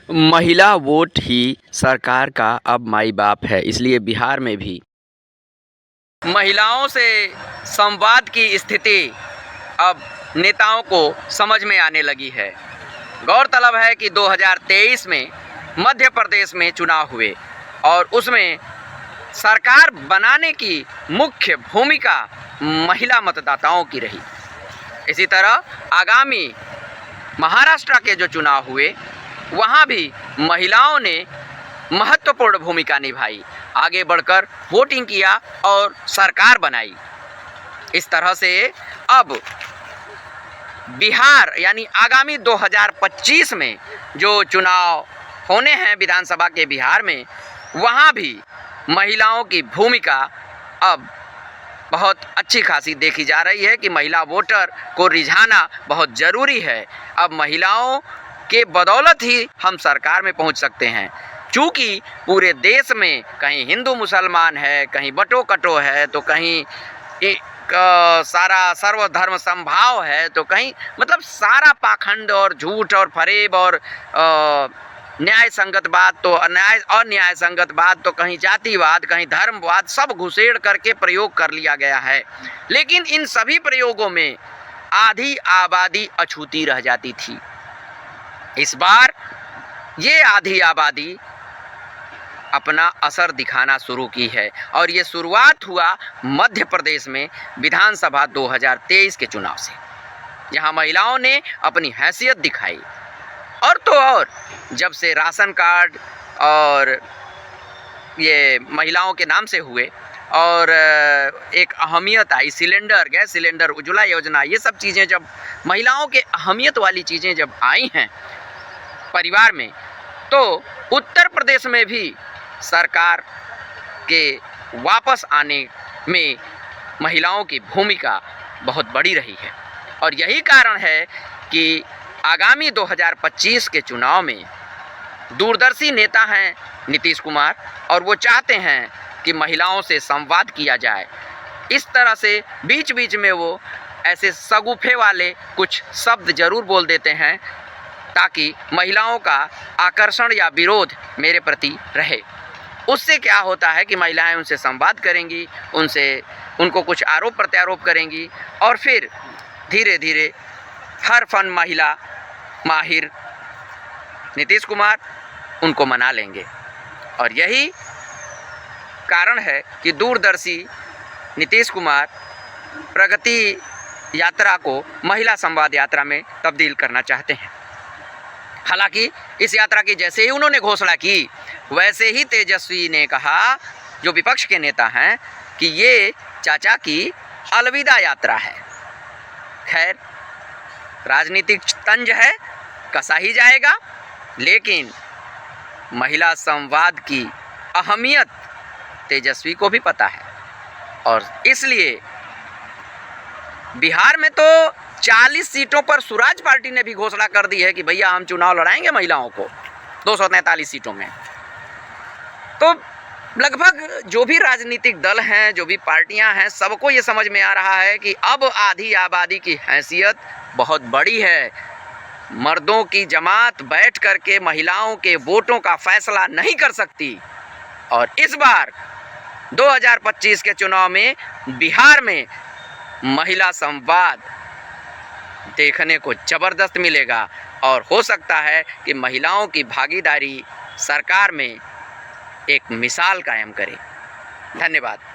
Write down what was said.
महिला वोट ही सरकार का अब माई बाप है, इसलिए बिहार में भी महिलाओं से संवाद की स्थिति अब नेताओं को समझ में आने लगी है। गौरतलब है कि 2023 में मध्य प्रदेश में चुनाव हुए और उसमें सरकार बनाने की मुख्य भूमिका महिला मतदाताओं की रही। इसी तरह आगामी महाराष्ट्र के जो चुनाव हुए वहाँ भी महिलाओं ने महत्वपूर्ण भूमिका निभाई, आगे बढ़कर वोटिंग किया और सरकार बनाई। इस तरह से अब बिहार यानी आगामी 2025 में जो चुनाव होने हैं विधानसभा के बिहार में, वहाँ भी महिलाओं की भूमिका अब बहुत अच्छी खासी देखी जा रही है कि महिला वोटर को रिझाना बहुत ज़रूरी है। अब महिलाओं के बदौलत ही हम सरकार में पहुंच सकते हैं, क्योंकि पूरे देश में कहीं हिंदू मुसलमान है, कहीं बटो कटो है, तो कहीं सारा सर्वधर्म समभाव है, तो कहीं मतलब सारा पाखंड और झूठ और फरेब और न्याय संगत बात तो अन्याय संगत बात तो कहीं जातिवाद, कहीं धर्मवाद, सब घुसेड़ करके प्रयोग कर लिया गया है। लेकिन इन सभी प्रयोगों में आधी आबादी अछूती रह जाती थी। इस बार ये आधी आबादी अपना असर दिखाना शुरू की है और ये शुरुआत हुआ मध्य प्रदेश में विधानसभा 2023 के चुनाव से, जहां महिलाओं ने अपनी हैसियत दिखाई। और तो और जब से राशन कार्ड और ये महिलाओं के नाम से हुए और एक अहमियत आई, सिलेंडर, गैस सिलेंडर, उज्ज्वला योजना, ये सब चीज़ें जब महिलाओं के अहमियत वाली चीज़ें जब आई हैं परिवार में, तो उत्तर प्रदेश में भी सरकार के वापस आने में महिलाओं की भूमिका बहुत बड़ी रही है। और यही कारण है कि आगामी 2025 के चुनाव में दूरदर्शी नेता हैं नीतीश कुमार और वो चाहते हैं कि महिलाओं से संवाद किया जाए। इस तरह से बीच बीच में वो ऐसे शगुफे वाले कुछ शब्द ज़रूर बोल देते हैं ताकि महिलाओं का आकर्षण या विरोध मेरे प्रति रहे। उससे क्या होता है कि महिलाएं उनसे संवाद करेंगी, उनको कुछ आरोप प्रत्यारोप करेंगी और फिर धीरे धीरे हर फन महिला माहिर नीतीश कुमार उनको मना लेंगे। और यही कारण है कि दूरदर्शी नीतीश कुमार प्रगति यात्रा को महिला संवाद यात्रा में तब्दील करना चाहते हैं। हालांकि इस यात्रा की जैसे ही उन्होंने घोषणा की, वैसे ही तेजस्वी ने कहा, जो विपक्ष के नेता हैं, कि ये चाचा की अलविदा यात्रा है। खैर, राजनीतिक तंज है, कसा ही जाएगा, लेकिन महिला संवाद की अहमियत तेजस्वी को भी पता है और इसलिए बिहार में तो 40 सीटों पर स्वराज पार्टी ने भी घोषणा कर दी है कि भैया हम चुनाव लड़ाएंगे महिलाओं को 243 सीटों में। तो लगभग जो भी राजनीतिक दल हैं, जो भी पार्टियां हैं, सबको ये समझ में आ रहा है कि अब आधी आबादी की हैसियत बहुत बड़ी है। मर्दों की जमात बैठ करके महिलाओं के वोटों का फैसला नहीं कर सकती। और इस बार 2025 के चुनाव में बिहार में महिला संवाद देखने को ज़बरदस्त मिलेगा और हो सकता है कि महिलाओं की भागीदारी सरकार में एक मिसाल कायम करे। धन्यवाद।